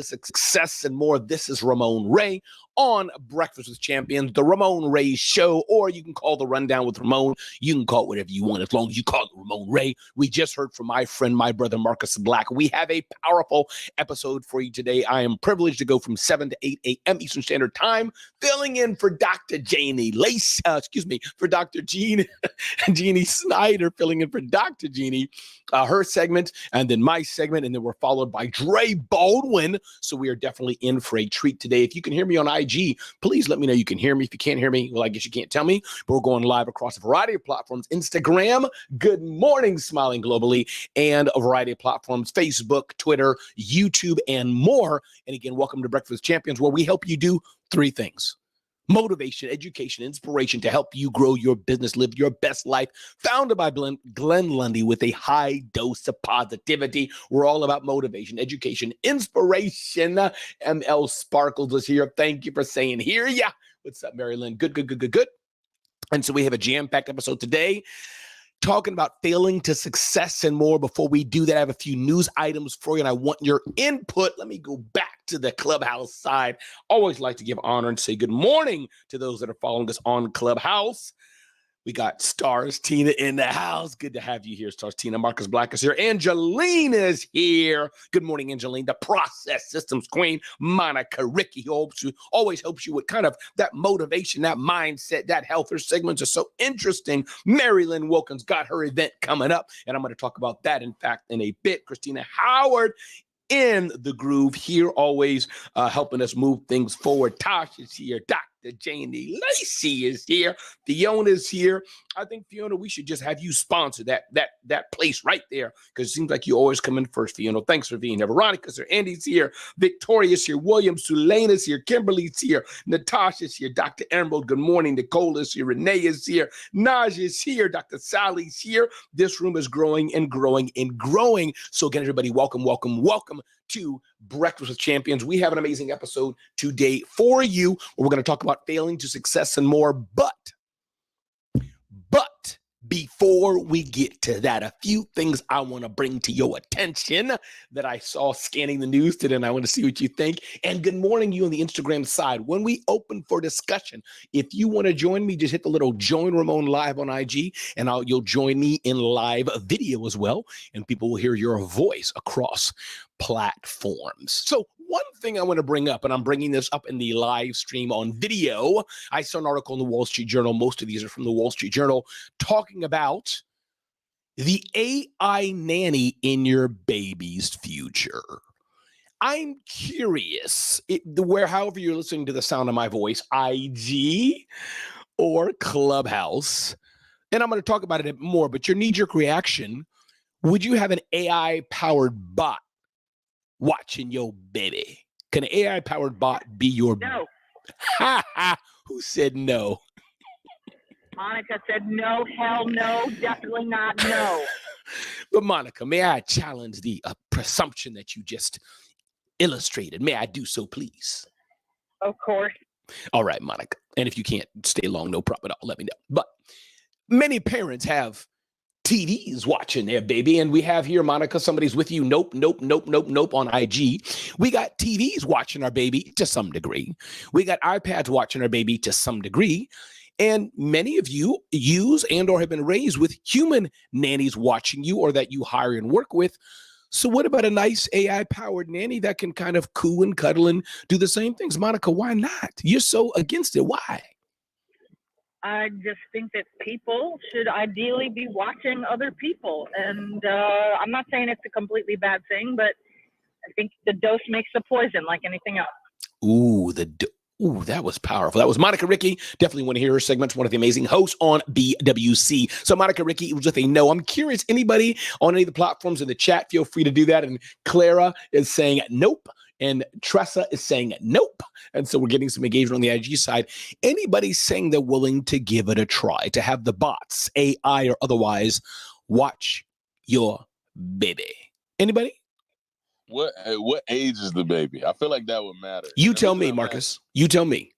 success and more. This is Ramon Ray on Breakfast with Champions, the Ramon Ray Show, or you can call the Rundown with Ramon. You can call it whatever you want as long as you call it Ramon Ray. We just heard from my friend, my brother, Marcus Black. We have a powerful episode for you today. I am privileged to go from 7 to 8 a.m. Eastern Standard Time, filling in for Dr. Jeannie for Dr. Jeannie Snyder, filling in for Dr. Jeannie, her segment, and then my segment, and then we're followed by Dre Baldwin. So we are definitely in for a treat today. If you can hear me on IG, please let me know you can hear me. If you can't hear me, well, I guess you can't tell me, but we're going live across a variety of platforms. Instagram, Good Morning Smiling Globally, and a variety of platforms, Facebook, Twitter, YouTube, and more. And again, welcome to Breakfast with Champions, where we help you do three things: motivation, education, inspiration to help you grow your business, live your best life. Founded by Glenn Lundy with a high dose of positivity. We're all about motivation, education, inspiration. ML Sparkles is here. Thank you for saying hear ya. What's up, Mary Lynn? Good. And so we have a jam-packed episode today, talking about failing to success and more. Before we do that, I have a few news items for you, and I want your input. Let me go back to the Clubhouse side. Always like to give honor and say good morning to those that are following us on Clubhouse. We got Stars Tina in the house. Good to have you here, Stars Tina. Marcus Black is here. Angeline is here. Good morning, Angeline, the process systems queen. Monica Ricky, who always helps you with kind of that motivation, that mindset, that health. Her segments are so interesting. Marilyn Wilkins got her event coming up, and I'm going to talk about that, in fact, in a bit. Christina Howard in the groove here, always helping us move things forward. Tosh is here. Dr. Janie Lacey is here. Fiona is here. I think, Fiona, we should just have you sponsor that place right there, because it seems like you always come in first, Fiona. Thanks for being here. Veronica's here. Andy's here. Victoria's here. William Sulaina's here. Kimberly's here. Natasha's here. Dr. Emerald, good morning. Nicole is here. Renee is here. Naj is here. Dr. Sally's here. This room is growing and growing and growing. So again, everybody, welcome to Breakfast with Champions. We have an amazing episode today for you, where we're going to talk about failing to success and more. But before we get to that, a few things I want to bring to your attention that I saw scanning the news today, and I want to see what you think. And good morning, you on the Instagram side. When we open for discussion, if you want to join me, just hit the little Join Ramon Live on IG, and you'll join me in live video as well, and people will hear your voice across platforms. So one thing I want to bring up, and I'm bringing this up in the live stream on video. I saw an article in the Wall Street Journal. Most of these are from the Wall Street Journal, talking about the AI nanny in your baby's future. I'm curious, however you're listening to the sound of my voice, IG or Clubhouse, and I'm going to talk about it more, but your knee-jerk reaction, would you have an AI-powered bot watching your baby? Can an AI-powered bot be your... No. Who said no? Monica said no, hell no, definitely not no. But Monica, may I challenge the presumption that you just illustrated? May I do so, please? Of course. All right, Monica. And if you can't stay long, no problem at all, let me know. But many parents have TVs watching their baby, and we have here, Monica, somebody's with you. Nope on IG. We got TVs watching our baby to some degree. We got iPads watching our baby to some degree. And many of you use and or have been raised with human nannies watching you, or that you hire and work with. So what about a nice AI-powered nanny that can kind of coo and cuddle and do the same things? Monica, why not? You're so against it. Why? I just think that people should ideally be watching other people. And I'm not saying it's a completely bad thing, but I think the dose makes the poison, like anything else. Ooh, that was powerful. That was Monica Ricky. Definitely want to hear her segments. One of the amazing hosts on BWC. So Monica Ricky, it was with a no. I'm curious, anybody on any of the platforms in the chat, feel free to do that. And Clara is saying nope. And Tressa is saying nope. And so we're getting some engagement on the IG side. Anybody saying they're willing to give it a try, to have the bots, AI or otherwise, watch your baby? Anybody? What age is the baby? I feel like that would matter. You tell me, Marcus. You tell me.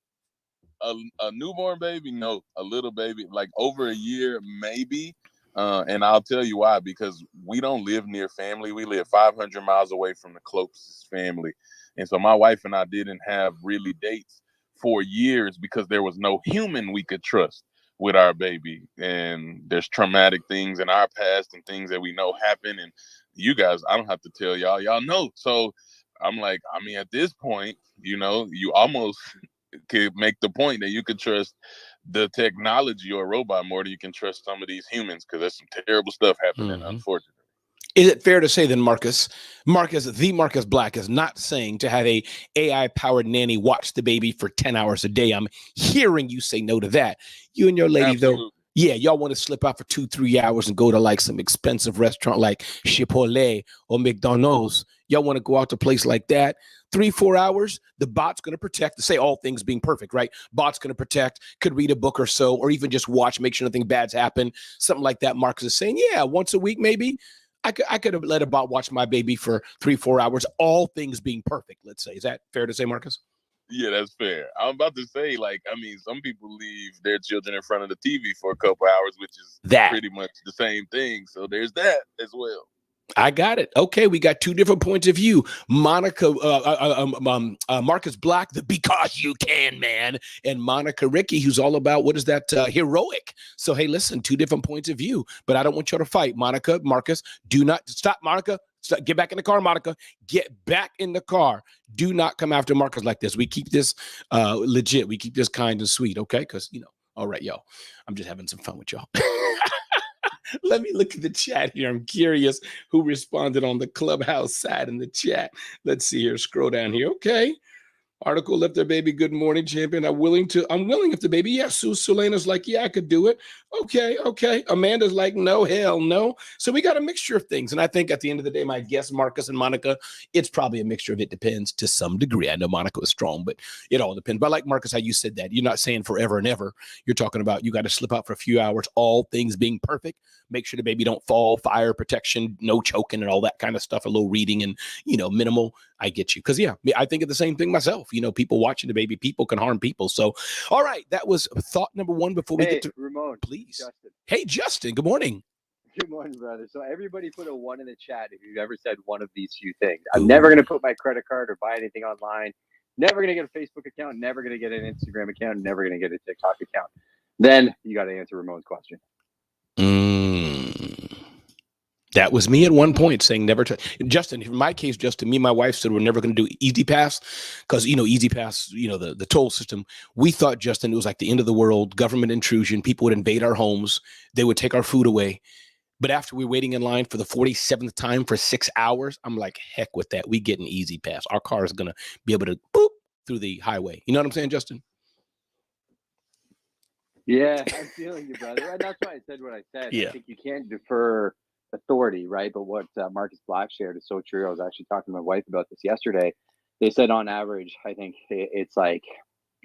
A newborn baby? No. A little baby, like over a year, maybe. And I'll tell you why, because we don't live near family. We live 500 miles away from the closest family. And so my wife and I didn't have really dates for years because there was no human we could trust with our baby. And there's traumatic things in our past and things that we know happen. And you guys, I don't have to tell y'all know. So I'm like, I mean, at this point, you almost could make the point that you could trust the technology or a robot more than you can trust some of these humans, because there's some terrible stuff happening, unfortunately. Is it fair to say then, the Marcus Black is not saying to have a AI-powered nanny watch the baby for 10 hours a day? I'm hearing you say no to that. You and your lady, Absolutely. though, yeah, y'all want to slip out for 2-3 hours and go to like some expensive restaurant like Chipotle or McDonald's. Y'all want to go out to a place like that. 3-4 hours, the bot's going to protect, to say all things being perfect, right? Bot's going to protect, could read a book or so, or even just watch, make sure nothing bad's happen. Something like that. Marcus is saying, yeah, once a week, maybe. I could have let a bot watch my baby for 3-4 hours, all things being perfect, let's say. Is that fair to say, Marcus? Yeah, that's fair. I'm about to say, some people leave their children in front of the TV for a couple hours, which is pretty much the same thing. So there's that as well. I got it. Okay, we got two different points of view. Monica, Marcus Black, the because you can man, and Monica Ricky, who's all about what is that heroic. So hey, listen, two different points of view, but I don't want you to fight. Monica, Marcus, do not stop. Monica, get back in the car. Monica, get back in the car. Do not come after Marcus like this. We keep this legit. We keep this kind and sweet, okay? Because all right, y'all. I'm just having some fun with y'all. Let me look at the chat here. I'm curious who responded on the Clubhouse side in the chat. Let's see here. Scroll down here. Okay. Article left their baby. Good morning, champion. I'm willing if the baby. Yes. Yeah, Selena's like, yeah, I could do it. Okay. Amanda's like, no, hell no. So we got a mixture of things. And I think at the end of the day, my guess, Marcus and Monica, it's probably a mixture of it depends to some degree. I know Monica is strong, but it all depends. But I like, Marcus, how you said that. You're not saying forever and ever. You're talking about you got to slip out for a few hours, all things being perfect. Make sure the baby don't fall, fire protection, no choking and all that kind of stuff, a little reading and, minimal. I get you. Because, yeah, I think of the same thing myself. People watching the baby, people can harm people. So, all right, that was thought number one before we get to Ramon. Please. Justin. Hey, Justin, good morning. Good morning, brother. So everybody put a 1 in the chat if you've ever said one of these few things. I'm never going to put my credit card or buy anything online. Never going to get a Facebook account. Never going to get an Instagram account. Never going to get a TikTok account. Then you got to answer Ramon's question. That was me at one point saying never to Justin. In my case, Justin, me and my wife said we're never going to do Easy Pass because, Easy Pass, the toll system. We thought, Justin, it was like the end of the world, government intrusion. People would invade our homes. They would take our food away. But after we're waiting in line for the 47th time for 6 hours, I'm like, heck with that. We get an Easy Pass. Our car is going to be able to boop through the highway. You know what I'm saying, Justin? Yeah, I'm feeling you, brother. And that's why I said what I said. Yeah. I think you can't defer authority, right? But what Marcus Black shared is so true. I was actually talking to my wife about this yesterday. They said on average, I think it's like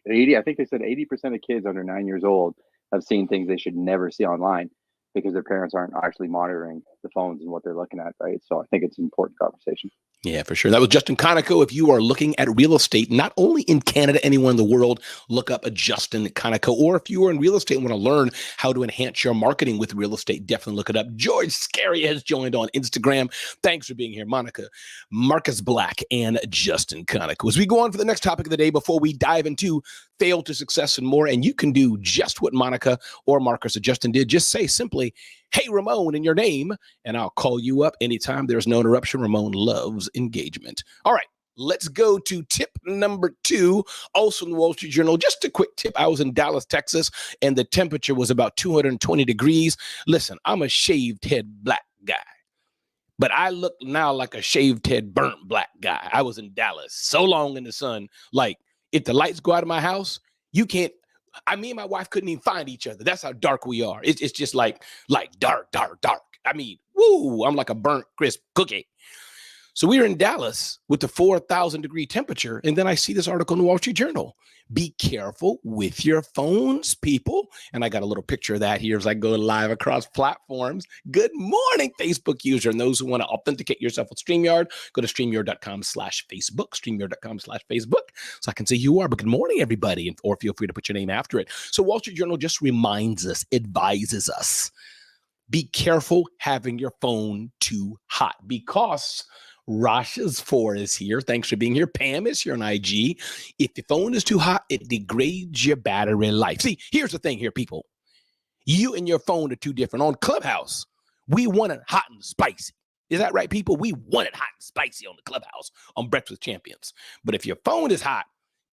80. I think they said 80% of kids under 9 years old have seen things they should never see online because their parents aren't actually monitoring the phones and what they're looking at, right? So I think it's an important conversation. Yeah, for sure. That was Justin Conoco. If you are looking at real estate, not only in Canada, anywhere in the world, look up a Justin Conoco. Or if you are in real estate and want to learn how to enhance your marketing with real estate, definitely look it up. George Scary has joined on Instagram. Thanks for being here, Monica, Marcus Black, and Justin Conoco. As we go on for the next topic of the day, before we dive into fail to success and more, and you can do just what Monica or Marcus or Justin did. Just say simply, hey, Ramon, in your name, and I'll call you up anytime there's no interruption. Ramon loves engagement. All right, let's go to tip number 2, also in the Wall Street Journal. Just a quick tip. I was in Dallas, Texas, and the temperature was about 220 degrees. Listen, I'm a shaved head black guy, but I look now like a shaved head burnt black guy. I was in Dallas so long in the sun. Like, if the lights go out of my house, you can't. Me and my wife couldn't even find each other. That's how dark we are. It's just like dark. I mean, woo, I'm like a burnt crisp cookie. So we were in Dallas with the 4,000 degree temperature. And then I see this article in the Wall Street Journal. Be careful with your phones, people. And I got a little picture of that here as I go live across platforms. Good morning, Facebook user. And those who want to authenticate yourself with StreamYard, go to StreamYard.com/Facebook, StreamYard.com/Facebook. So I can see who you are. But good morning, everybody. Or feel free to put your name after it. So Wall Street Journal just reminds us, advises us, be careful having your phone too hot because Rasha's 4 is here. Thanks for being here. Pam is here on IG. If the phone is too hot, it degrades your battery life. See, here's the thing here, people. You and your phone are too different. On Clubhouse, we want it hot and spicy. Is that right, people? We want it hot and spicy on the Clubhouse on Breakfast with Champions. But if your phone is hot,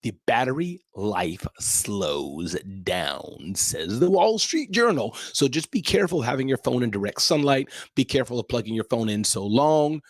the battery life slows down, says the Wall Street Journal. So just be careful having your phone in direct sunlight. Be careful of plugging your phone in so long.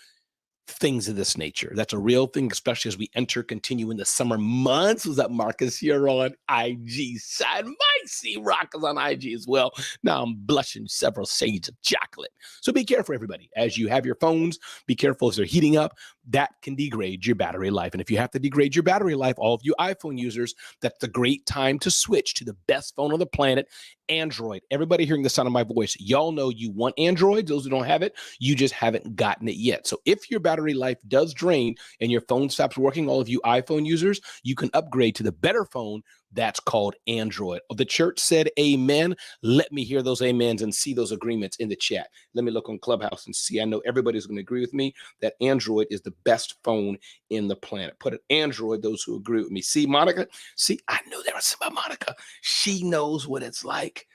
Things of this nature. That's a real thing, especially as we continue in the summer months. Was that Marcus here on IG side? Might see Rockers on IG as well. Now I'm blushing several shades of chocolate. So be careful, everybody. As you have your phones, be careful as they're heating up. That can degrade your battery life. And if you have to degrade your battery life, all of you iPhone users, that's a great time to switch to the best phone on the planet, Android. Everybody hearing the sound of my voice, y'all know you want Android. Those who don't have it, you just haven't gotten it yet. So if your battery life does drain and your phone stops working, all of you iPhone users, you can upgrade to the better phone that's called Android. The church said amen. Let me hear those amens and see those agreements in the chat. Let me look on Clubhouse and see. I know everybody's going to agree with me that Android is the best phone in the planet. Put an Android, those who agree with me. See, Monica? See, I knew there was some about Monica. She knows what it's like.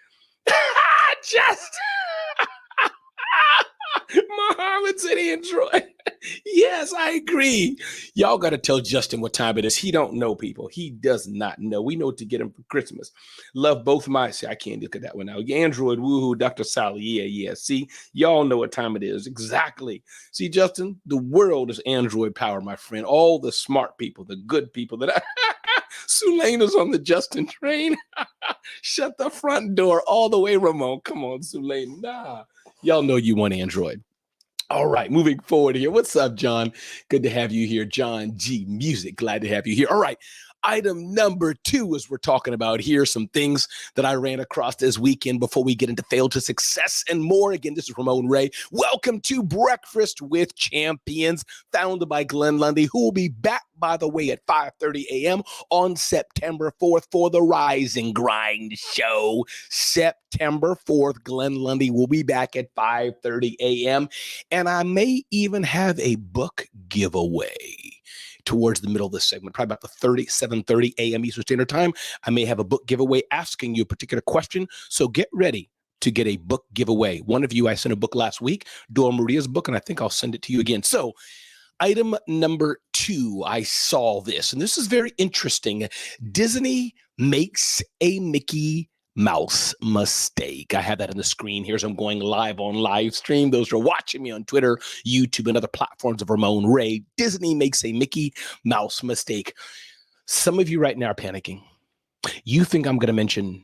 Just Muhammad said Android. Yes, I agree. Y'all got to tell Justin what time it is. He don't know, people. He does not know. We know what to get him for Christmas. Love both my. See, I can't look at that one now. Android, woohoo, Dr. Sally. Yeah. See, y'all know what time it is. Exactly. See, Justin, the world is Android power, my friend. All the smart people, the good people that Sulaina's on the Justin train. Shut the front door all the way, Ramon. Come on, Sulaina. Nah. Y'all know you want Android. All right, moving forward here. What's up, John? Good to have you here. John G. Music, glad to have you here. All right, item number 2 is we're talking about here some things that I ran across this weekend before we get into fail to success and more. Again, this is Ramon Ray. Welcome to Breakfast with Champions, founded by Glenn Lundy, who will be back, by the way, at 5:30 a.m. on September 4th for the Rise and Grind show. September 4th, Glenn Lundy will be back at 5:30 a.m. And I may even have a book giveaway towards the middle of this segment, probably about the 7:30 a.m. Eastern Standard Time. I may have a book giveaway asking you a particular question. So get ready to get a book giveaway. One of you, I sent a book last week, Dora Maria's book, and I think I'll send it to you again. So item number 2, I saw this, and this is very interesting. Disney makes a Mickey Mouse mistake. I have that on the screen here, so I'm going live on live stream. Those who are watching me on Twitter, YouTube, and other platforms of Ramon Ray, Disney makes a Mickey Mouse mistake. Some of you right now are panicking. You think I'm going to mention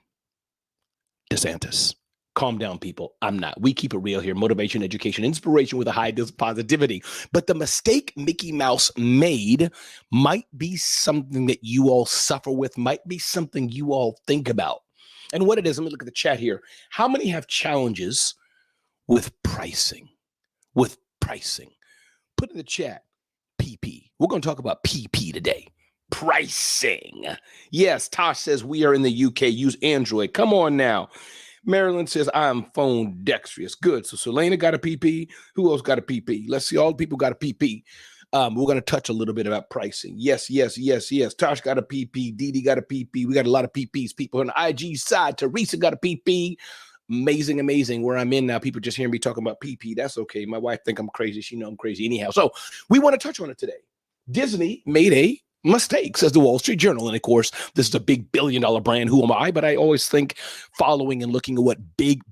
DeSantis. Calm down, people. I'm not. We keep it real here. Motivation, education, inspiration with a high dose of positivity. But the mistake Mickey Mouse made might be something that you all suffer with, might be something you all think about. And what it is, let me look at the chat here. How many have challenges with pricing? With pricing. Put in the chat, PP. We're going to talk about PP today. Pricing. Yes, Tosh says we are in the UK. Use Android. Come on now. Marilyn says, I'm phone dexterous. Good. So Selena got a PP. Who else got a PP? Let's see. All the people got a PP. We're going to touch a little bit about pricing. Yes. Tosh got a PP. Dee Dee got a PP. We got a lot of PPs. People on the IG side. Teresa got a PP. Amazing. Where I'm in now, people just hearing me talking about PP. That's okay. My wife think I'm crazy. She know I'm crazy anyhow. So we want to touch on it today. Disney made a mistake, says the Wall Street Journal. And of course, this is a big billion-dollar brand. Who am I? But I always think following and looking at what big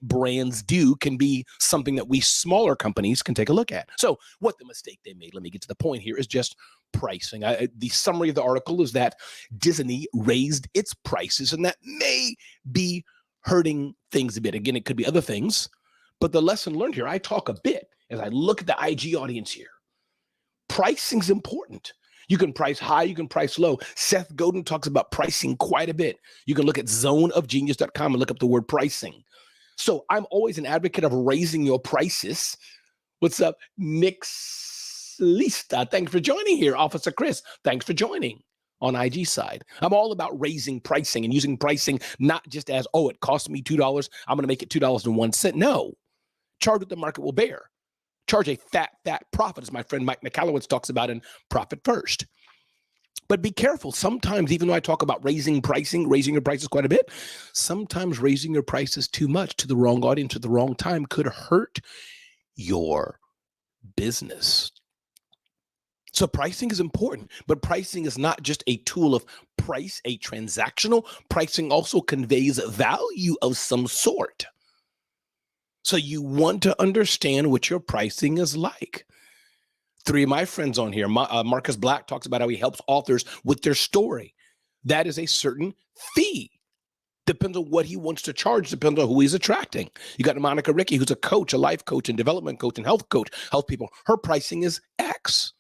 brands do can be something that we smaller companies can take a look at. So what the mistake they made, let me get to the point here, is just pricing. The summary of the article is that Disney raised its prices, and that may be hurting things a bit. Again, it could be other things, but the lesson learned here, I talk a bit as I look at the IG audience here. Pricing's important. You can price high, you can price low. Seth Godin talks about pricing quite a bit. You can look at zoneofgenius.com and look up the word pricing. So I'm always an advocate of raising your prices. What's up, Nix Lista? Thanks for joining here. Officer Chris, thanks for joining on IG side. I'm all about raising pricing and using pricing not just as, it cost me $2. I'm going to make it $2.01. No, charge what the market will bear. Charge a fat profit, as my friend Mike McAllowitz talks about in Profit First. But be careful. Sometimes, even though I talk about raising your prices quite a bit, sometimes raising your prices too much to the wrong audience at the wrong time could hurt your business. So pricing is important, but pricing is not just a tool of price, a transactional. Pricing also conveys value of some sort. So you want to understand what your pricing is like. 3 of my friends on here, Marcus Black talks about how he helps authors with their story. That is a certain fee. Depends on what he wants to charge, depends on who he's attracting. You got Monica Ricky, who's a coach, a life coach and development coach and health coach, health people. Her pricing is X.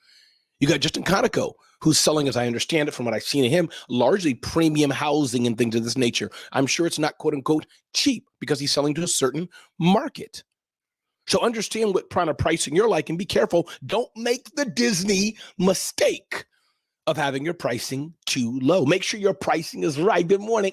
You got Justin Conoco, who's selling, as I understand it from what I've seen of him, largely premium housing and things of this nature. I'm sure it's not quote unquote cheap because he's selling to a certain market. So understand what kind of pricing you're like and be careful. Don't make the Disney mistake of having your pricing too low. Make sure your pricing is right. Good morning,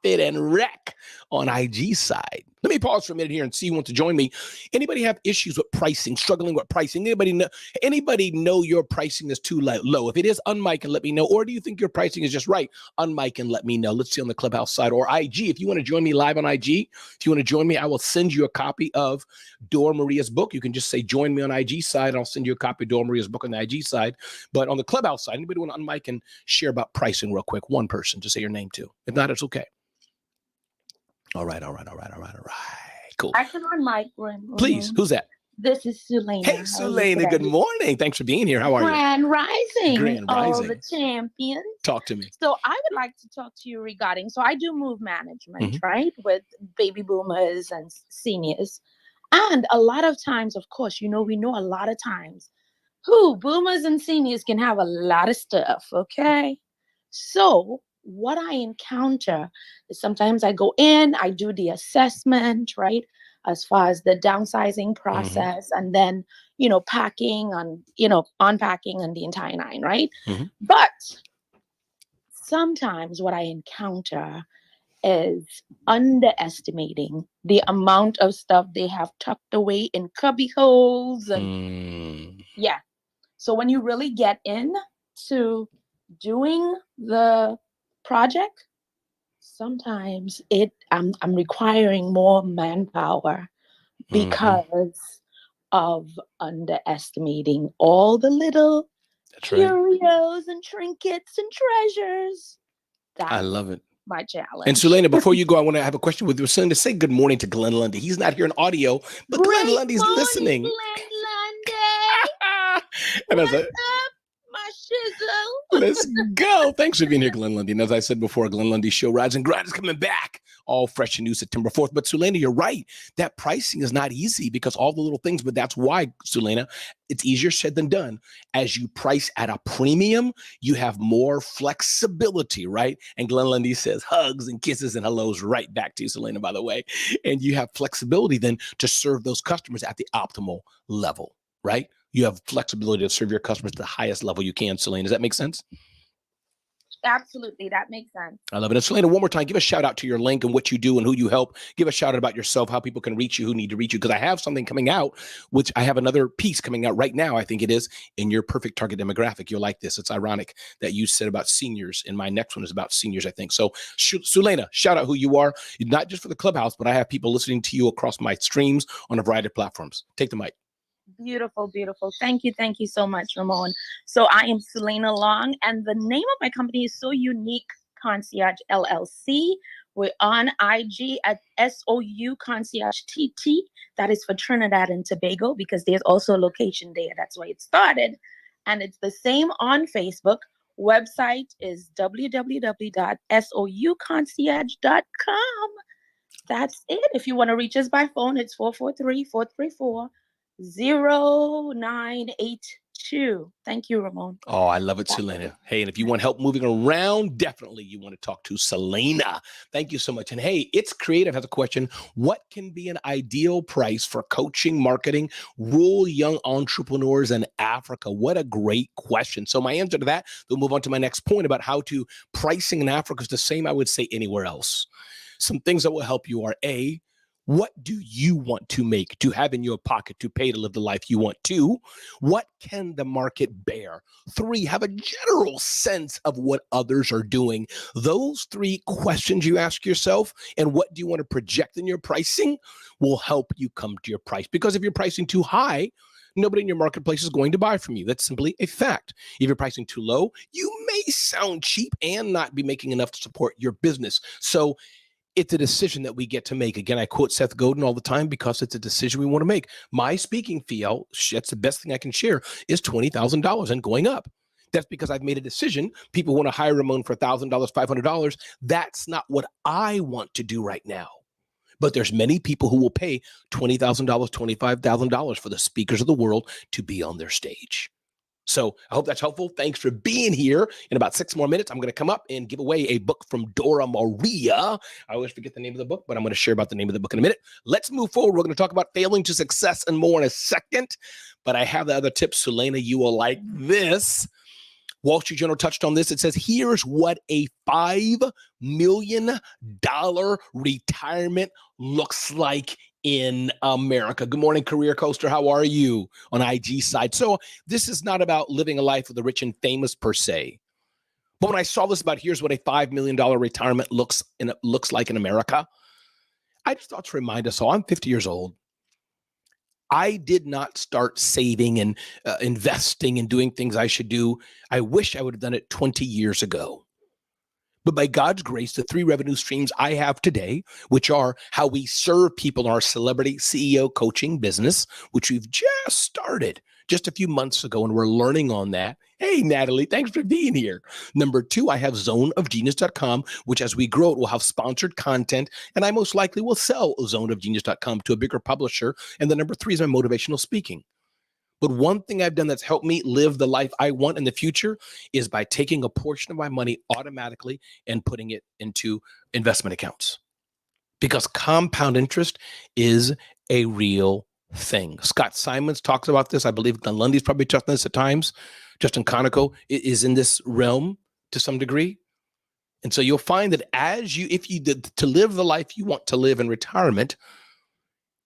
Fit and Rec on IG side. Let me pause for a minute here and see who wants to join me. Anybody have issues with pricing, struggling with pricing? Anybody know your pricing is too low? If it is, unmic and let me know. Or do you think your pricing is just right? Unmic and let me know. Let's see on the Clubhouse side or IG. If you want to join me live on IG, if you want to join me, I will send you a copy of Dora Maria's book. You can just say, join me on IG side. And I'll send you a copy of Dora Maria's book on the IG side. But on the Clubhouse side, anybody want to unmic and share about pricing real quick? One person, just say your name too. If not, it's okay. All right. Cool. I can on mic. Please, who's that? This is Sulena. Hey, Sulena, good morning. Thanks for being here. How are you? Grand Rising. Grand All Rising. the champions. Talk to me. So I would like to talk to you regarding, so I do move management, right? With baby boomers and seniors. And a lot of times, of course, we know a lot of times, boomers and seniors can have a lot of stuff, okay? So what I encounter is sometimes I go in, I do the assessment, right? As far as the downsizing process and then, packing on, unpacking and the entire nine, right? But sometimes what I encounter is underestimating the amount of stuff they have tucked away in cubby holes. And yeah. So when you really get into doing the project, sometimes I'm requiring more manpower because of underestimating all the little curios and trinkets and treasures. I love it. My challenge. And Sulena, before you go, I want to have a question with you. Sulena, say good morning to Glenn Lundy. He's not here in audio, but Glenn Lundy's listening. Glenn Lundy. And What's up, my shizzle? Let's go. Thanks for being here, Glenn Lundy. And as I said before, Glenn Lundy's show, Rides and Grind, is coming back all fresh and new September 4th. But Sulena, you're right. That pricing is not easy because all the little things, but that's why, Sulena, it's easier said than done. As you price at a premium, you have more flexibility, right? And Glenn Lundy says hugs and kisses and hellos right back to you, Sulena, by the way. And you have flexibility then to serve those customers at the optimal level, right? You have flexibility to serve your customers at the highest level you can, Sulena. Does that make sense? Absolutely. That makes sense. I love it. And Sulena, one more time, give a shout out to your link and what you do and who you help. Give a shout out about yourself, how people can reach you, who need to reach you. Because I have something coming out, which I have another piece coming out right now, I think it is, in your perfect target demographic. You'll like this. It's ironic that you said about seniors, and my next one is about seniors, I think. So Sulena, shout out who you are, not just for the Clubhouse, but I have people listening to you across my streams on a variety of platforms. Take the mic. Beautiful, beautiful. Thank you so much, Ramon. So I am Sulena Long, and the name of my company is So Unique Concierge LLC. We're on IG at SOU Concierge TT. That is for Trinidad and Tobago because there's also a location there. That's why it started. And it's the same on Facebook. Website is www.souconcierge.com. That's it. If you want to reach us by phone, it's 443-434-0982. Thank you, Ramon. Oh, I love it, Sulena. Hey, and if you want help moving around, definitely you want to talk to Sulena. Thank you so much. And hey, It's Creative has a question. What can be an ideal price for coaching, marketing, rural young entrepreneurs in Africa? What a great question. So my answer to that, we'll move on to my next point about how to pricing in Africa is the same, I would say, anywhere else. Some things that will help you are A, What do you want to make, to have in your pocket, to pay to live the life you want? 2, what can the market bear? 3, have a general sense of what others are doing. Those 3 questions you ask yourself, and what do you want to project in your pricing, will help you come to your price. Because if you're pricing too high, nobody in your marketplace is going to buy from you. That's simply a fact. If you're pricing too low, you may sound cheap and not be making enough to support your business. So it's a decision that we get to make. Again, I quote Seth Godin all the time because it's a decision we want to make. My speaking fee, that's the best thing I can share, is $20,000 and going up. That's because I've made a decision. People want to hire Ramon for $1,000, $500. That's not what I want to do right now. But there's many people who will pay $20,000, $25,000 for the speakers of the world to be on their stage. So I hope that's helpful. Thanks for being here. In about 6 more minutes, I'm going to come up and give away a book from Dora Maria. I always forget the name of the book, but I'm going to share about the name of the book in a minute. Let's move forward. We're going to talk about failing to success and more in a second. But I have the other tips. Selena, you will like this. Wall Street Journal touched on this. It says, here's what a $5 million retirement looks like in America. Good morning, Career Coaster. How are you on IG side? So this is not about living a life of the rich and famous per se. But when I saw this about here's what a $5 million retirement looks like in America, I just thought to remind us all, I'm 50 years old. I did not start saving and investing and doing things I should do. I wish I would have done it 20 years ago. But by God's grace, the 3 revenue streams I have today, which are how we serve people in our celebrity CEO coaching business, which we've just started just a few months ago, and we're learning on that. Hey, Natalie, thanks for being here. Number 2, I have zoneofgenius.com, which as we grow it will have sponsored content, and I most likely will sell zoneofgenius.com to a bigger publisher. And the number 3 is my motivational speaking. But one thing I've done that's helped me live the life I want in the future is by taking a portion of my money automatically and putting it into investment accounts. Because compound interest is a real thing. Scott Simons talks about this. I believe Glenn Lundy's probably touched on this at times. Justin Conoco is in this realm to some degree. And so you'll find that if you did to live the life you want to live in retirement,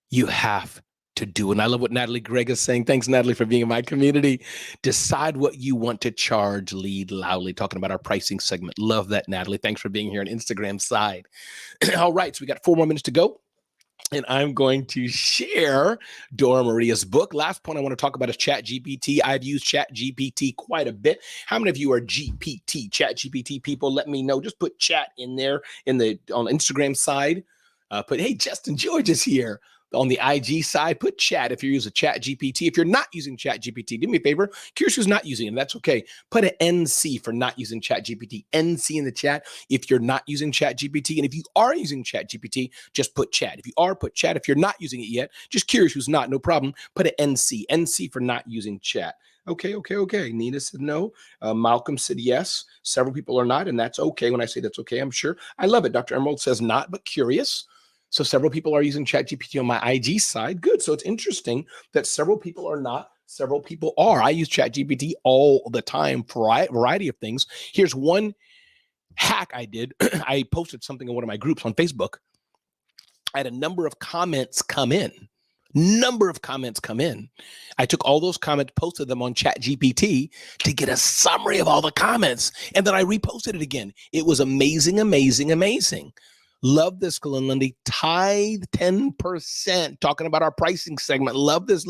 you have to do. And I love what Natalie Gregg is saying. Thanks, Natalie, for being in my community. Decide what you want to charge. Lead loudly. Talking about our pricing segment. Love that, Natalie. Thanks for being here on Instagram side. All right. So we got 4 more minutes to go. And I'm going to share Dora Maria's book. Last point I want to talk about is ChatGPT. I've used ChatGPT quite a bit. How many of you are ChatGPT people? Let me know. Just put chat in there on Instagram side. Put, hey, Justin George is here. On the IG side, put chat if you're using ChatGPT. If you're not using ChatGPT, do me a favor. Curious who's not using it. That's okay. Put an NC for not using ChatGPT. NC in the chat if you're not using ChatGPT. And if you are using ChatGPT, just put chat. If you are, put chat. If you're not using it yet, just curious who's not, no problem. Put an NC. NC for not using chat. Okay. Nina said no. Malcolm said yes. Several people are not, and that's okay. When I say that's okay, I'm sure. I love it. Dr. Emerald says not, but curious. So several people are using ChatGPT on my IG side. Good. So it's interesting that several people are not, several people are. I use ChatGPT all the time for a variety of things. Here's one hack I did. I posted something in one of my groups on Facebook. I had a number of comments come in. I took all those comments, posted them on ChatGPT to get a summary of all the comments. And then I reposted it again. It was amazing. Love this, Glenn Lundy. Tithe 10%. Talking about our pricing segment. Love this.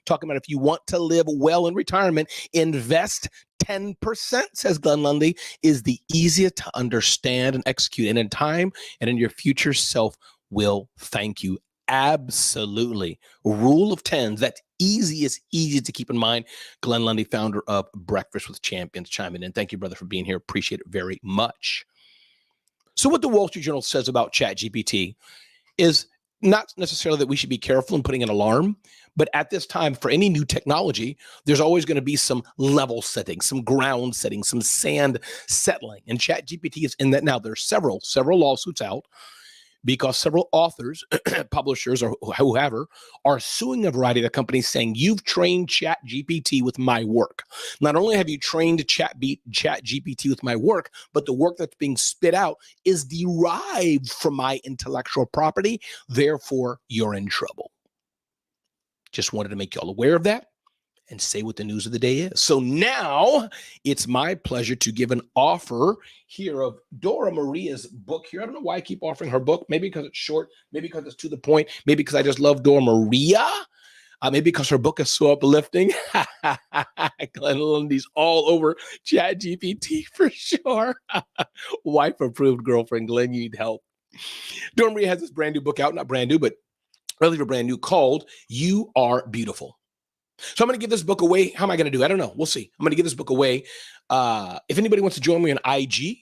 Talking about if you want to live well in retirement, invest 10%, says Glenn Lundy, is the easiest to understand and execute. And in time and in your future self will thank you. Absolutely. Rule of tens. That's easy to keep in mind. Glenn Lundy, founder of Breakfast with Champions, chiming in. Thank you, brother, for being here. Appreciate it very much. So what the Wall Street Journal says about ChatGPT is not necessarily that we should be careful in putting an alarm, but at this time, for any new technology, there's always going to be some level setting, some ground setting, some sand settling. And ChatGPT is in that now. There's several lawsuits out because several authors, publishers, or whoever are suing a variety of the companies saying you've trained Chat GPT with my work. Not only have you trained Chat GPT with my work, but the work that's being spit out is derived from my intellectual property. Therefore, you're in trouble. Just wanted to make y'all aware of that and say what the news of the day is. So now it's my pleasure to give an offer here of Dora Maria's book here. I don't know why I keep offering her book. Maybe because it's short, maybe because it's to the point, maybe because I just love Dora Maria. Maybe because her book is so uplifting. Glenn Lundy's all over Chat GPT for sure. Wife approved girlfriend. Glenn, you need help. Dora Maria has this brand new book out, not brand new, but relatively brand new, called You Are Beautiful. So I'm going to give this book away. How am I going to do? I don't know. We'll see. I'm going to give this book away. If anybody wants to join me on IG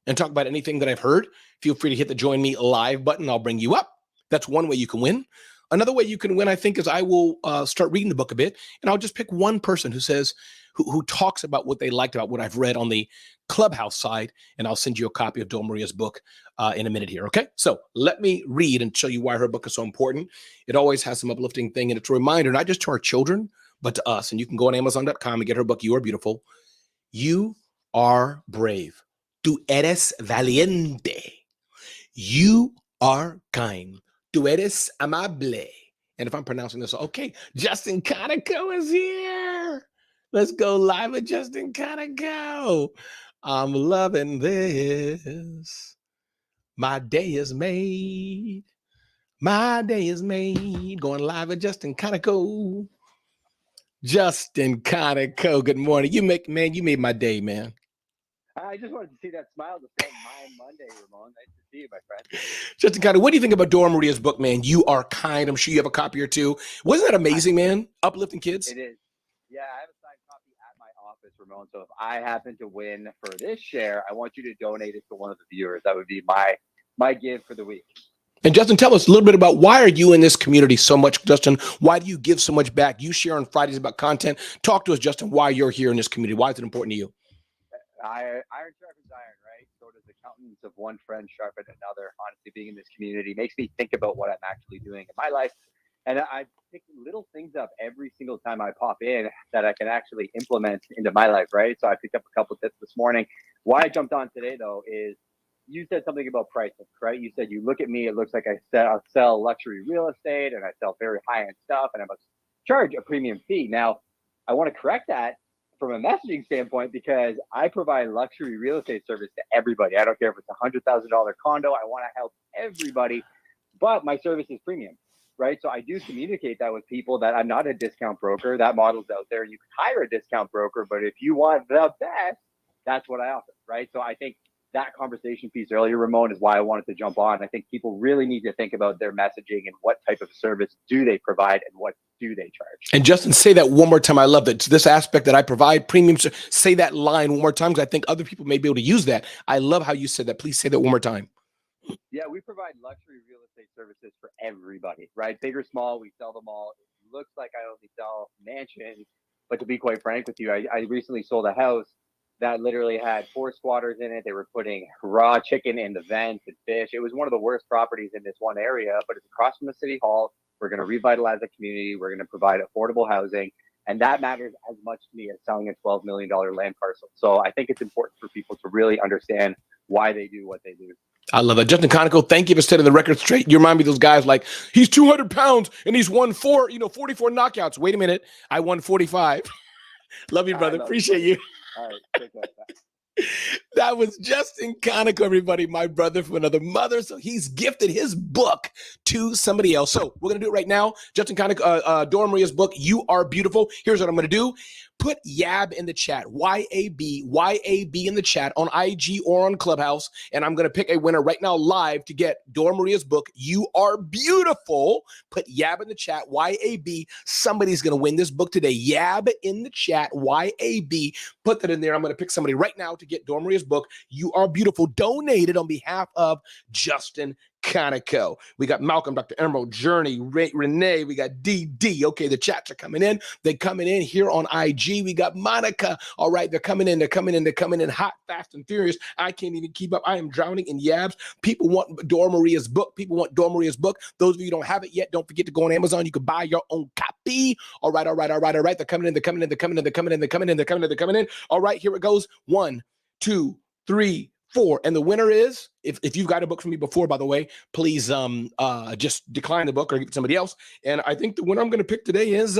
and talk about anything that I've heard, feel free to hit the join me live button. I'll bring you up. That's one way you can win. Another way you can win, I think, is I will start reading the book a bit, and I'll just pick one person who says, who talks about what they liked about what I've read on the Clubhouse side, and I'll send you a copy of Dora Maria's book in a minute here, okay? So let me read and show you why her book is so important. It always has some uplifting thing, and it's a reminder, not just to our children, but to us. And you can go on Amazon.com and get her book, You Are Beautiful. You are brave. Tú eres valiente. You are kind. Tú eres amable. And if I'm pronouncing this, okay, Justin Conoco is here. Let's go live with Justin Conoco. I'm loving this. My day is made. My day is made. Going live with Justin Conoco. Justin Conoco, good morning. You made my day, man. I just wanted to see that smile to start my Monday, Ramon. Nice to see you, my friend. Justin Conoco, what do you think about Dora Maria's book, man? You Are Kind. I'm sure you have a copy or two. Wasn't that amazing, man? Uplifting kids. It is. Yeah, I have a signed copy at my office, Ramon. So if I happen to win for this share, I want you to donate it to one of the viewers. That would be my give for the week. And Justin, tell us a little bit about why are you in this community so much, Justin? Why do you give so much back? You share on Fridays about content. Talk to us, Justin, why you're here in this community. Why is it important to you? Iron sharpens iron, right? So does accountants of one friend sharpen another. Honestly, being in this community makes me think about what I'm actually doing in my life. And I pick little things up every single time I pop in that I can actually implement into my life, right? So I picked up a couple tips this morning. Why I jumped on today, though, is you said something about pricing, right? You said, you look at me, it looks like I sell luxury real estate and I sell very high-end stuff and I must charge a premium fee. Now, I want to correct that from a messaging standpoint because I provide luxury real estate service to everybody. I don't care if it's a $100,000 condo. I want to help everybody, but my service is premium, right? So I do communicate that with people that I'm not a discount broker. That model's out there. You can hire a discount broker, but if you want the best, that's what I offer, right? So I think that conversation piece earlier, Ramon, is why I wanted to jump on. I think people really need to think about their messaging and what type of service do they provide and what do they charge. And Justin, say that one more time. I love that. This aspect that I provide premium. Say that line one more time because I think other people may be able to use that. I love how you said that. Please say that one more time. Yeah, we provide luxury real estate services for everybody, right? Big or small, we sell them all. It looks like I only sell mansions, but to be quite frank with you, I recently sold a house that literally had 4 squatters in it. They were putting raw chicken in the vents and fish. It was one of the worst properties in this one area, but it's across from the city hall. We're going to revitalize the community. We're going to provide affordable housing. And that matters as much to me as selling a $12 million land parcel. So I think it's important for people to really understand why they do what they do. I love that. Justin Conoco, thank you for setting the record straight. You remind me of those guys like, he's 200 pounds and he's won 44 knockouts. Wait a minute. I won 45. Love you, brother. Appreciate you. All right. Take care. That was Justin Conoco, everybody, my brother from another mother. So he's gifted his book to somebody else. So we're going to do it right now. Justin Conoco, Dora Maria's book, You Are Beautiful. Here's what I'm going to do. Put YAB in the chat, YAB in the chat on IG or on Clubhouse. And I'm going to pick a winner right now live to get Dora Maria's book, You Are Beautiful. Put YAB in the chat, YAB. Somebody's going to win this book today. YAB in the chat, YAB. Put that in there. I'm going to pick somebody right now to get Dora Maria's book. book, You Are Beautiful, donated on behalf of Justin Conoco. We got Malcolm, Dr. Emerald, Journey, Renee. We got DD. Okay, the chats are coming in. They're coming in here on IG. We got Monica. All right, they're coming in. They're coming in hot, fast, and furious. I can't even keep up. I am drowning in yabs. People want Dora Maria's book. Those of you who don't have it yet, don't forget to go on Amazon. You can buy your own copy. All right. They're coming in. All right, here it goes. 1, 2, 3, 4. And the winner is, if you've got a book from me before, by the way, please just decline the book or give it to somebody else. And I think the winner I'm going to pick today is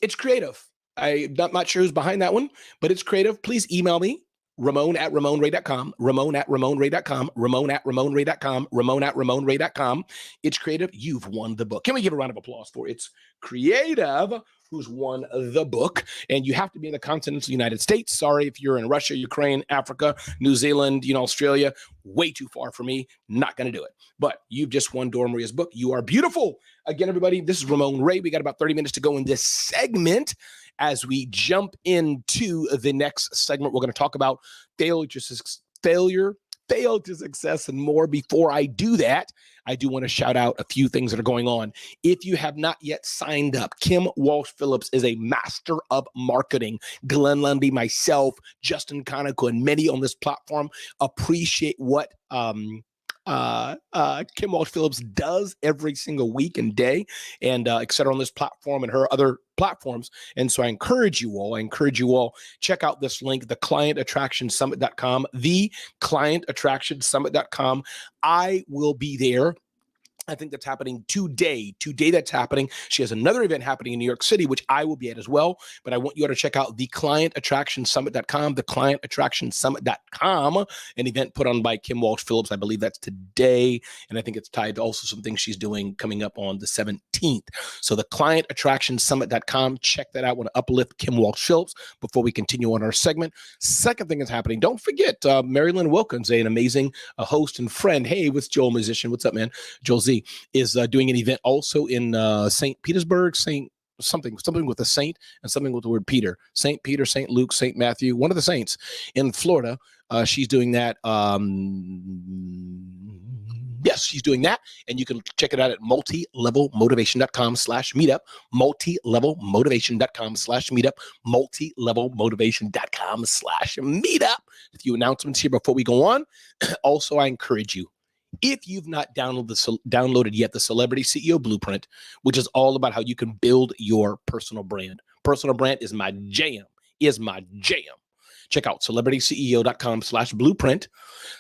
it's creative. I'm not sure who's behind that one, but it's creative. Please email me, Ramon@RamonRay.com, Ramon@RamonRay.com, Ramon@RamonRay.com, Ramon@RamonRay.com. It's creative. You've won the book. Can we give a round of applause for It's Creative, who's won the book? And you have to be in the continental United States. Sorry if you're in Russia, Ukraine, Africa, New Zealand, Australia. Way too far for me. Not going to do it. But you've just won Dora Maria's book, You Are Beautiful. Again, everybody, this is Ramon Ray. We got about 30 minutes to go in this segment. As we jump into the next segment, we're going to talk about failure to success, and more. Before I do that, I do want to shout out a few things that are going on. If you have not yet signed up, Kim Walsh Phillips is a master of marketing. Glenn Lundy, myself, Justin Conoco, and many on this platform appreciate what Kim Walsh Phillips does every single week and day, and et cetera, on this platform and her other platforms. And so I encourage you all, check out this link, theclientattractionsummit.com, theclientattractionsummit.com. I will be there. I think that's happening today. That's happening. She has another event happening in New York City, which I will be at as well. But I want you all to check out theclientattractionsummit.com, theclientattractionsummit.com, an event put on by Kim Walsh Phillips. I believe that's today. And I think it's tied to also some things she's doing coming up on the 17th. So theclientattractionsummit.com, check that out. I want to uplift Kim Walsh Phillips before we continue on our segment. Second thing that's happening, don't forget, Marilyn Wilkins, an amazing host and friend. Hey, what's Joel Musician? What's up, man? Joel Z is doing an event also in St. Petersburg, something with a saint and something with the word Peter. St. Peter, St. Luke, St. Matthew, one of the saints in Florida. She's doing that. Yes, she's doing that. And you can check it out at multilevelmotivation.com/meetup, multilevelmotivation.com/meetup, multilevelmotivation.com/meetup. A few announcements here before we go on. Also, I encourage you, if you've not downloaded yet the Celebrity CEO Blueprint, which is all about how you can build your personal brand. Personal brand is my jam. Check out celebrityceo.com/blueprint,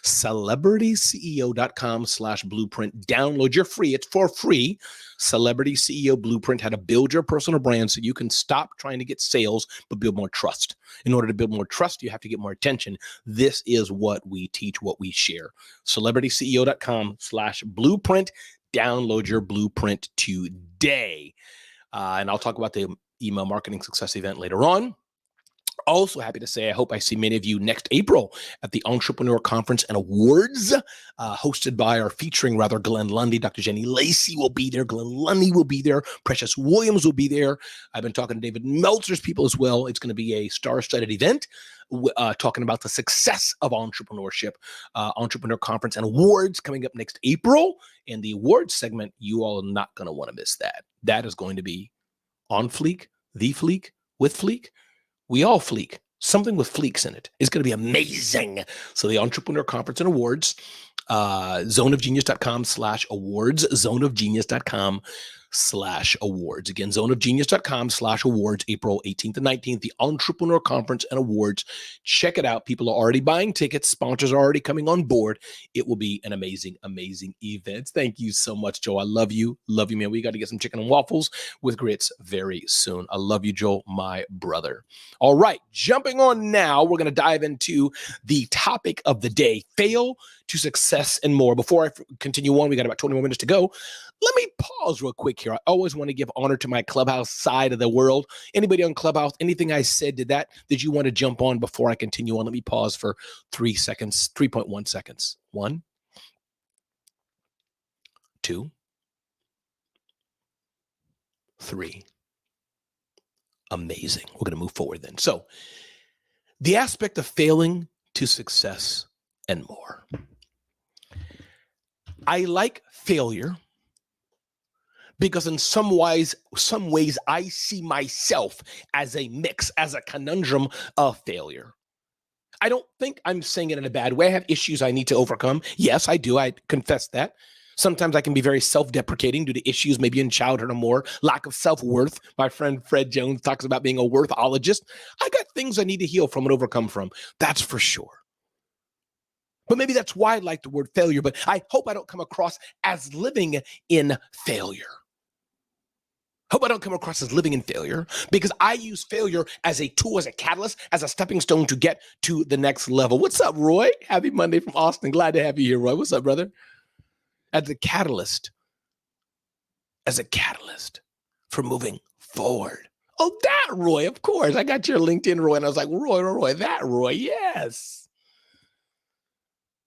celebrityceo.com/blueprint. Download your free. It's for free. Celebrity CEO Blueprint, how to build your personal brand so you can stop trying to get sales, but build more trust. In order to build more trust, you have to get more attention. This is what we teach, what we share. celebrityceo.com/blueprint. Download your blueprint today. And I'll talk about the email marketing success event later on. Also happy to say, I hope I see many of you next April at the Entrepreneur Conference and Awards, featuring Glenn Lundy. Dr. Jenny Lacey will be there. Glenn Lundy will be there. Precious Williams will be there. I've been talking to David Meltzer's people as well. It's going to be a star-studded event talking about the success of entrepreneurship. Entrepreneur Conference and Awards coming up next April. And the awards segment, you all are not going to want to miss that. That is going to be on fleek, the fleek, with fleek. We all fleek. Something with fleeks in it. It's going to be amazing. So the Entrepreneur Conference and Awards, zoneofgenius.com/awards, zoneofgenius.com/awards. Again, zoneofgenius.com/awards, April 18th and 19th, the Entrepreneur Conference and Awards. Check it out. People are already buying tickets. Sponsors are already coming on board. It will be an amazing, amazing event. Thank you so much, Joe. I love you. Love you, man. We got to get some chicken and waffles with grits very soon. I love you, Joel, my brother. All right, jumping on now, we're going to dive into the topic of the day, fail to success and more. Before I continue on, we got about 20 more minutes to go. Let me pause real quick here. I always want to give honor to my Clubhouse side of the world. Anybody on Clubhouse, anything I said, did you want to jump on before I continue on? Let me pause for 3 seconds, 3.1 seconds. 1, 2, 3. Amazing. We're going to move forward then. So the aspect of failing to success and more. I like failure because in some ways I see myself as a mix, as a conundrum of failure. I don't think I'm saying it in a bad way. I have issues I need to overcome. Yes, I do. I confess that. Sometimes I can be very self-deprecating due to issues maybe in childhood or more, lack of self-worth. My friend Fred Jones talks about being a worthologist. I got things I need to heal from and overcome from. That's for sure. But maybe that's why I like the word failure, but I hope I don't come across as living in failure. Hope I don't come across as living in failure, because I use failure as a tool, as a catalyst, as a stepping stone to get to the next level. What's up, Roy? Happy Monday from Austin. Glad to have you here, Roy. What's up, brother? As a catalyst for moving forward. Oh, that Roy, of course. I got your LinkedIn, Roy, and I was like, Roy, that Roy, yes.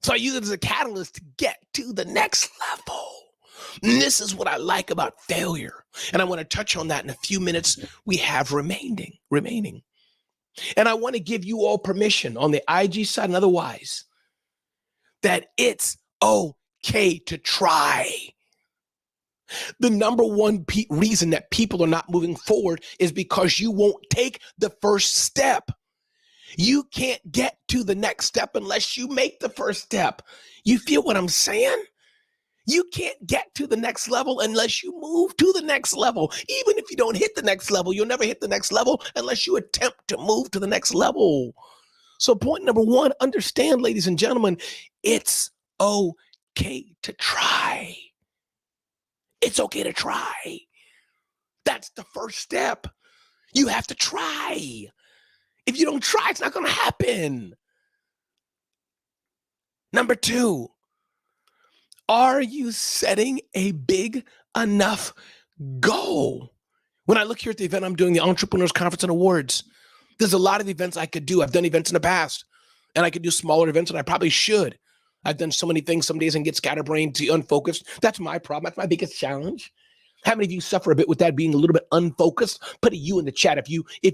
So I use it as a catalyst to get to the next level. And this is what I like about failure. And I want to touch on that in a few minutes we have remaining. And I want to give you all permission on the IG side and otherwise that it's okay to try. The number one reason that people are not moving forward is because you won't take the first step. You can't get to the next step unless you make the first step. You feel what I'm saying? You can't get to the next level unless you move to the next level. Even if you don't hit the next level, you'll never hit the next level unless you attempt to move to the next level. So point number one, understand, ladies and gentlemen, it's okay to try. It's okay to try. That's the first step. You have to try. If you don't try, it's not going to happen. Number two, are you setting a big enough goal? When I look here at the event I'm doing, the Entrepreneurs Conference and Awards, there's a lot of events I could do. I've done events in the past, and I could do smaller events, and I probably should. I've done so many things some days and get scatterbrained, unfocused. That's my problem. That's my biggest challenge. How many of you suffer a bit with that, being a little bit unfocused? Put a U in the chat if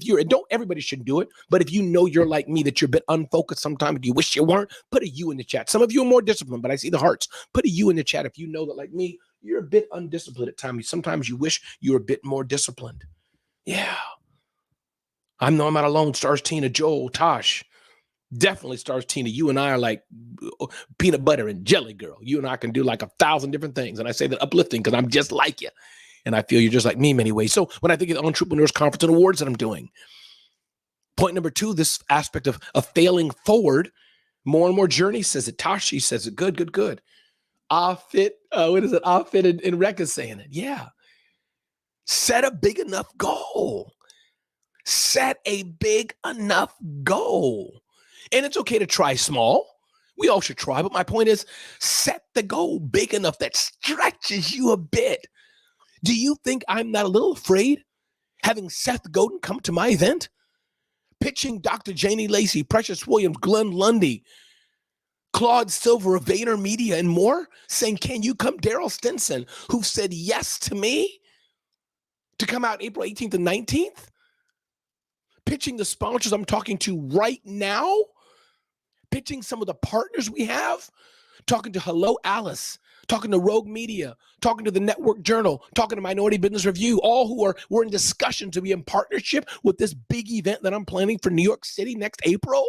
you're, and don't, everybody should do it, but if you know you're like me, that you're a bit unfocused sometimes, you wish you weren't, put a U in the chat. Some of you are more disciplined, but I see the hearts. Put a U in the chat if you know that, like me, you're a bit undisciplined at times. Sometimes you wish you were a bit more disciplined. Yeah. I know I'm not alone. Stars Tina, Joel, Tosh. Definitely Stars Tina. You and I are like peanut butter and jelly, girl. You and I can do like 1,000 different things. And I say that uplifting because I'm just like you. And I feel you're just like me in many ways. So when I think of the Entrepreneurs Conference and Awards that I'm doing, point number two, this aspect of failing forward, more and more Journey says it. Tashi says it. Good. Offit, Offit and Rec is saying it. Yeah. Set a big enough goal. Set a big enough goal. And it's okay to try small. We all should try. But my point is, set the goal big enough that stretches you a bit. Do you think I'm not a little afraid having Seth Godin come to my event? Pitching Dr. Janie Lacey, Precious Williams, Glenn Lundy, Claude Silver of VaynerMedia, and more, saying, can you come? Daryl Stinson, who said yes to me to come out April 18th and 19th. Pitching the sponsors I'm talking to right now. Pitching some of the partners we have. Talking to Hello Alice. Talking to Rogue Media, talking to the Network Journal, talking to Minority Business Review, all who we're in discussion to be in partnership with this big event that I'm planning for New York City next April.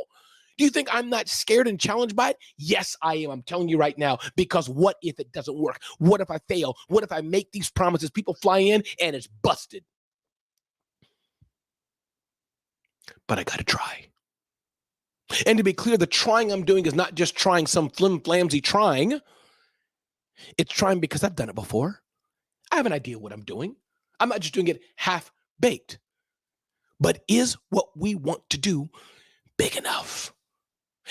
Do you think I'm not scared and challenged by it? Yes, I am. I'm telling you right now, because what if it doesn't work? What if I fail? What if I make these promises? People fly in and it's busted. But I got to try. And to be clear, the trying I'm doing is not just trying some flim-flamsy trying. It's trying because I've done it before. I have an idea what I'm doing. I'm not just doing it half-baked. But is what we want to do big enough?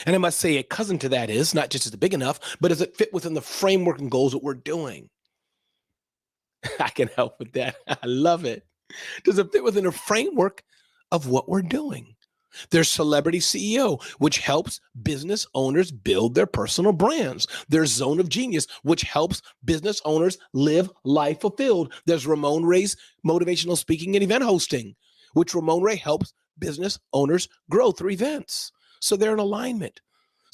And I must say a cousin to that is, not just is it big enough, but does it fit within the framework and goals that we're doing? I can help with that. I love it. Does it fit within a framework of what we're doing? There's Celebrity CEO, which helps business owners build their personal brands. There's Zone of Genius, which helps business owners live life fulfilled. There's Ramon Ray's motivational speaking and event hosting, which Ramon Ray helps business owners grow through events. So they're in alignment.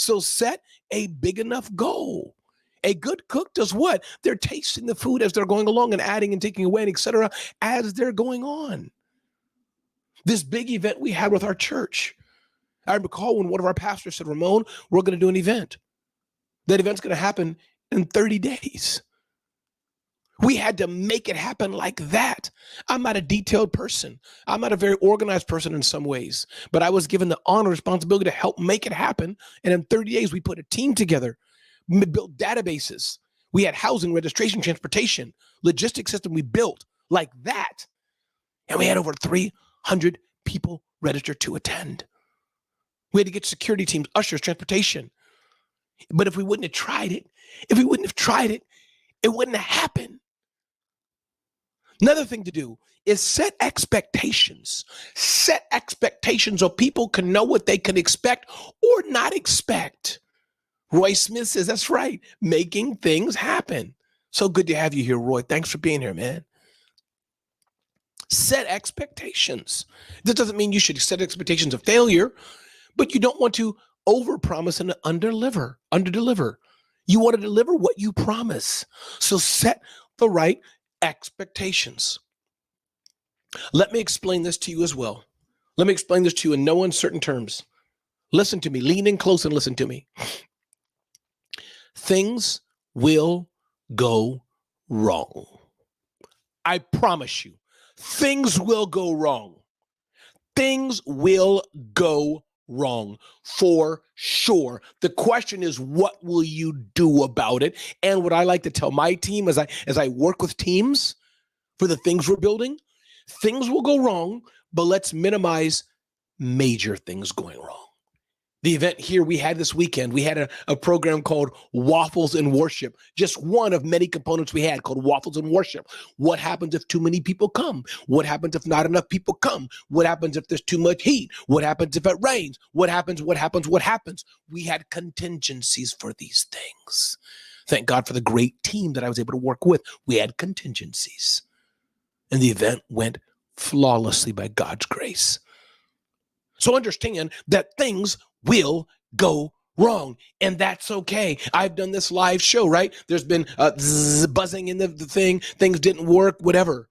So set a big enough goal. A good cook does what? They're tasting the food as they're going along and adding and taking away, et cetera, as they're going on. This big event we had with our church. I recall when one of our pastors said, Ramon, we're going to do an event. That event's going to happen in 30 days. We had to make it happen like that. I'm not a detailed person. I'm not a very organized person in some ways, but I was given the honor, responsibility to help make it happen. And in 30 days, we put a team together, built databases. We had housing, registration, transportation, logistics system we built like that. And we had over 300 people register to attend. We had to get security teams, ushers, transportation. But if we wouldn't have tried it, it wouldn't have happened. Another thing to do is set expectations. Set expectations so people can know what they can expect or not expect. Roy Smith says, that's right, making things happen. So good to have you here, Roy. Thanks for being here, man. Set expectations. This doesn't mean you should set expectations of failure, but you don't want to overpromise and underdeliver. You want to deliver what you promise. So set the right expectations. Let me explain this to you as well. Let me explain this to you in no uncertain terms. Listen to me. Lean in close and listen to me. Things will go wrong. I promise you, things will go wrong. Things will go wrong for sure. The question is, what will you do about it? And what I like to tell my team as I work with teams for the things we're building, things will go wrong, but let's minimize major things going wrong. The event here we had this weekend, we had a program called Waffles and Worship, just one of many components we had called Waffles and Worship. What happens if too many people come? What happens if not enough people come? What happens if there's too much heat? What happens if it rains? What happens? We had contingencies for these things. Thank God for the great team that I was able to work with. We had contingencies. And the event went flawlessly by God's grace. So understand that things will go wrong, and that's okay. I've done this live show, right? There's been buzzing in the thing. Things didn't work, whatever.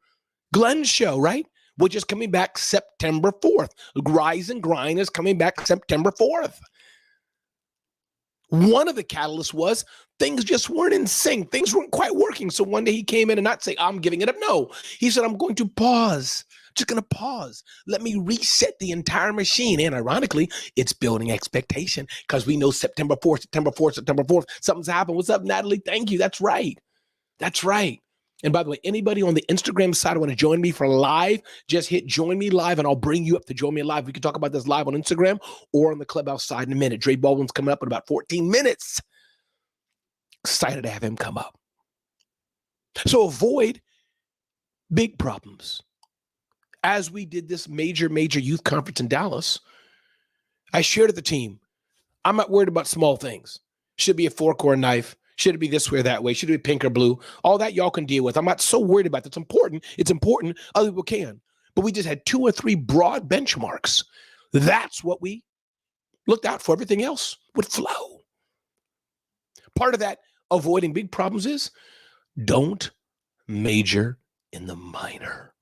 Glenn's show, right? Which is coming back September 4th. Rise and Grind is coming back September 4th. One of the catalysts was things just weren't in sync. Things weren't quite working. So one day he came in and not say, I'm giving it up. No, he said, I'm going to pause. Just going to pause. Let me reset the entire machine. And ironically, it's building expectation because we know September 4th, something's happened. What's up, Natalie? Thank you. That's right. That's right. And by the way, anybody on the Instagram side want to join me for live, just hit join me live and I'll bring you up to join me live. We can talk about this live on Instagram or on the Clubhouse side in a minute. Dre Baldwin's coming up in about 14 minutes. Excited to have him come up. So avoid big problems. As we did this major youth conference in Dallas, I shared with the team, I'm not worried about small things. Should it be a fork or a knife? Should it be this way or that way? Should it be pink or blue? All that y'all can deal with. I'm not so worried about it. It's important. It's important. Other people can. But we just had 2 or 3 broad benchmarks. That's what we looked out for. Everything else would flow. Part of that avoiding big problems is don't major in the minor.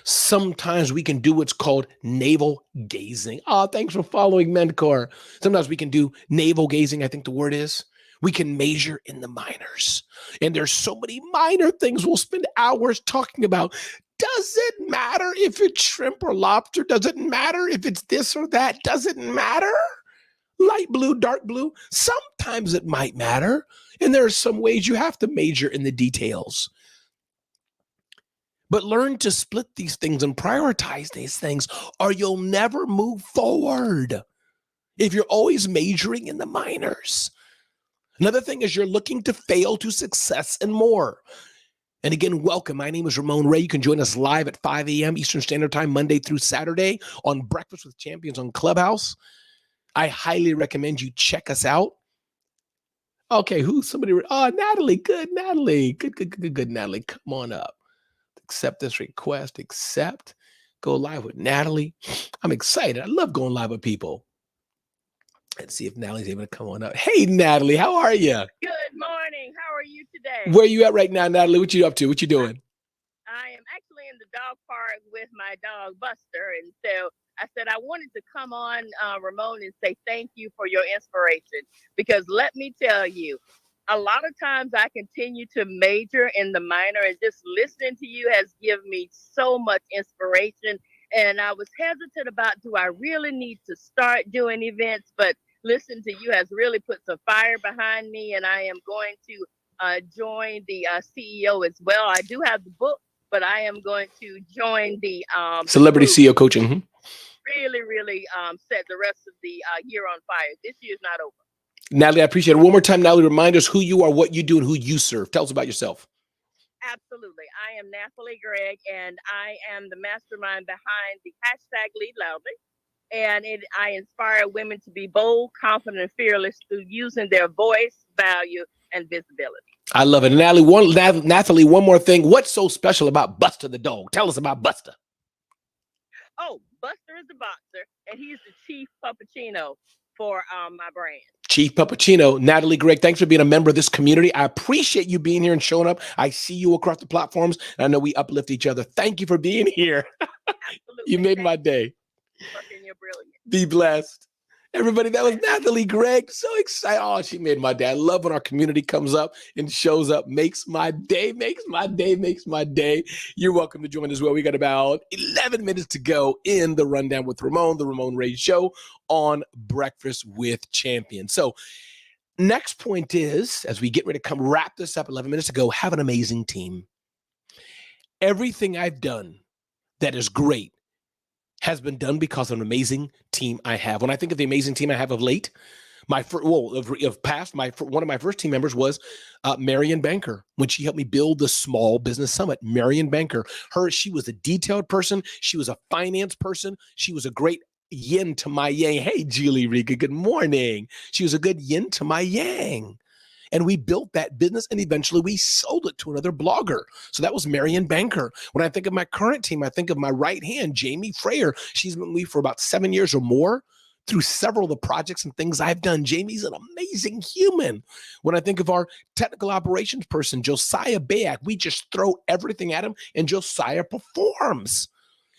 Sometimes we can do what's called navel gazing. Oh, thanks for following, Mentor. Sometimes we can do navel gazing, I think the word is. We can measure in the minors. And there's so many minor things we'll spend hours talking about. Does it matter if it's shrimp or lobster? Does it matter if it's this or that? Does it matter? Light blue, dark blue? Sometimes it might matter. And there are some ways you have to major in the details. But learn to split these things and prioritize these things, or you'll never move forward if you're always majoring in the minors. Another thing is you're looking to fail to success and more. And again, welcome. My name is Ramon Ray. You can join us live at 5 a.m. Eastern Standard Time, Monday through Saturday on Breakfast with Champions on Clubhouse. I highly recommend you check us out. Okay, Natalie. Good, Natalie. Good, Natalie. Come on up. Accept this request, accept, go live with Natalie. I'm excited. I love going live with people. Let's see if Natalie's able to come on up. Hey, Natalie, how are you? Good morning. How are you today? Where you at right now, Natalie? What you up to? What you doing? I am actually in the dog park with my dog Buster, and so I said I wanted to come on, Ramon, and say thank you for your inspiration. Because let me tell you, a lot of times I continue to major in the minor, and just listening to you has given me so much inspiration. And I was hesitant about, do I really need to start doing events? But listening to you has really put some fire behind me, and I am going to join the CEO as well. I do have the book, but I am going to join the Celebrity group. CEO coaching. Mhm. Really set the rest of the year on fire. This year's not over. Natalie, I appreciate it. One more time, Natalie, remind us who you are, what you do, and who you serve. Tell us about yourself. Absolutely. I am Nathalie Gregg, and I am the mastermind behind the hashtag Lead Loudly. And I inspire women to be bold, confident, and fearless through using their voice, value, and visibility. I love it. And Nathalie, one more thing. What's so special about Buster the dog? Tell us about Buster. Oh, Buster is a boxer, and he's the chief puppuccino for my brand. Chief Puppuccino, Natalie Gregg, thanks for being a member of this community. I appreciate you being here and showing up. I see you across the platforms, and I know we uplift each other. Thank you for being here. Absolutely. You made my day. You're brilliant. Be blessed. Everybody, that was Nathalie Gregg. So excited. Oh, she made my day. I love when our community comes up and shows up. Makes my day, makes my day, makes my day. You're welcome to join as well. We got about 11 minutes to go in the Rundown with Ramon, the Ramon Ray Show on Breakfast with Champions. So next point is, as we get ready to come wrap this up 11 minutes ago, have an amazing team. Everything I've done that is great has been done because of an amazing team I have. When I think of the amazing team I have of late, one of my first team members was Marion Banker. When she helped me build the Small Business Summit, Marion Banker, she was a detailed person. She was a finance person. She was a great yin to my yang. Hey, Julie Riga, good morning. She was a good yin to my yang. And we built that business, and eventually we sold it to another blogger. So that was Marion Banker. When I think of my current team, I think of my right hand, Jamie Freyer. She's been with me for about 7 years or more through several of the projects and things I've done. Jamie's an amazing human. When I think of our technical operations person, Josiah Bayak, we just throw everything at him, and Josiah performs.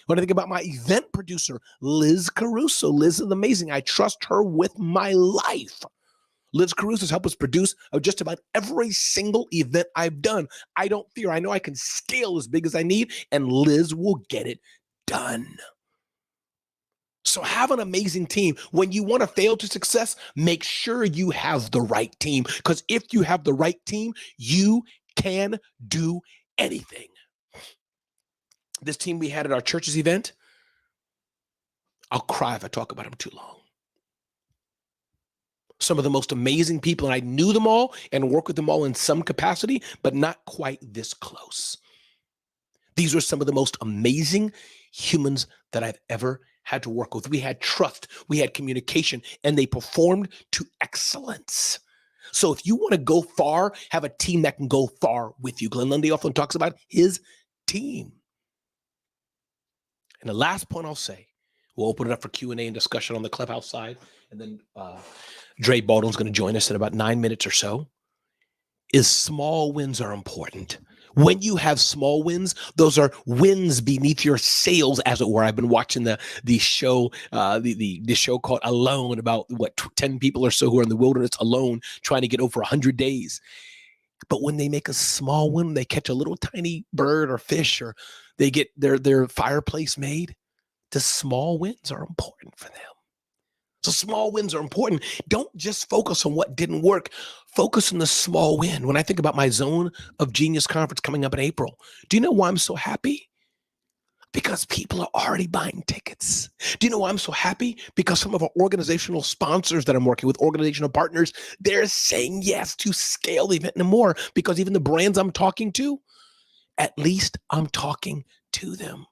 When I think about my event producer, Liz Caruso, Liz is amazing. I trust her with my life. Liz Caruso's helped us produce just about every single event I've done. I don't fear. I know I can scale as big as I need, and Liz will get it done. So have an amazing team. When you want to fail to success, make sure you have the right team. Because if you have the right team, you can do anything. This team we had at our church's event, I'll cry if I talk about them too long. Some of the most amazing people, and I knew them all and worked with them all in some capacity, but not quite this close. These were some of the most amazing humans that I've ever had to work with. We had trust, we had communication, and they performed to excellence. So if you want to go far, have a team that can go far with you. Glenn Lundy often talks about his team. And the last point I'll say, we'll open it up for Q&A and discussion on the Clubhouse side, and then Dre Baldwin's going to join us in about 9 minutes or so, is small wins are important. When you have small wins, those are wins beneath your sails, as it were. I've been watching the show, the show called Alone, about 10 people or so who are in the wilderness alone, trying to get over 100 days. But when they make a small win, they catch a little tiny bird or fish, or they get their fireplace made. The small wins are important for them. So small wins are important. Don't just focus on what didn't work. Focus on the small win. When I think about my Zone of Genius conference coming up in April, do you know why I'm so happy? Because people are already buying tickets. Do you know why I'm so happy? Because some of our organizational sponsors that I'm working with, organizational partners, they're saying yes to scale the event and more, because even the brands I'm talking to, at least I'm talking to them.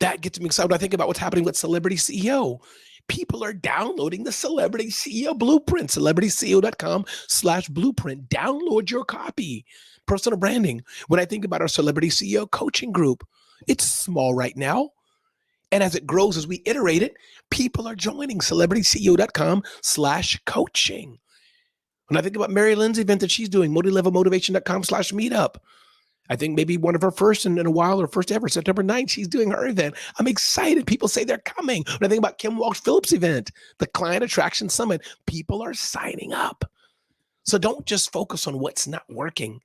That gets me excited when I think about what's happening with Celebrity CEO. People are downloading the Celebrity CEO Blueprint, celebrityceo.com/blueprint. Download your copy. Personal branding. When I think about our Celebrity CEO coaching group, it's small right now. And as it grows, as we iterate it, people are joining celebrityceo.com/coaching. When I think about Mary Lynn's event that she's doing, motilevelmotivation.com/meetup. I think maybe one of her first in a while, or first ever, September 9th, she's doing her event. I'm excited. People say they're coming. When I think about Kim Walsh-Phillips' event, the Client Attraction Summit, people are signing up. So don't just focus on what's not working,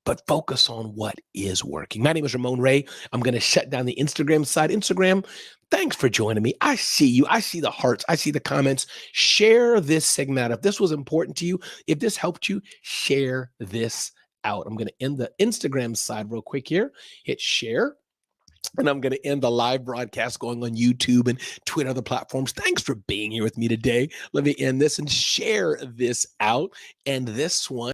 but focus on what is working. My name is Ramon Ray. I'm going to shut down the Instagram side. Instagram, thanks for joining me. I see you. I see the hearts. I see the comments. Share this segment out. If this was important to you, if this helped you, share this out. I'm going to end the Instagram side real quick here. Hit share. And I'm going to end the live broadcast going on YouTube and Twitter, other platforms. Thanks for being here with me today. Let me end this and share this out. And this one.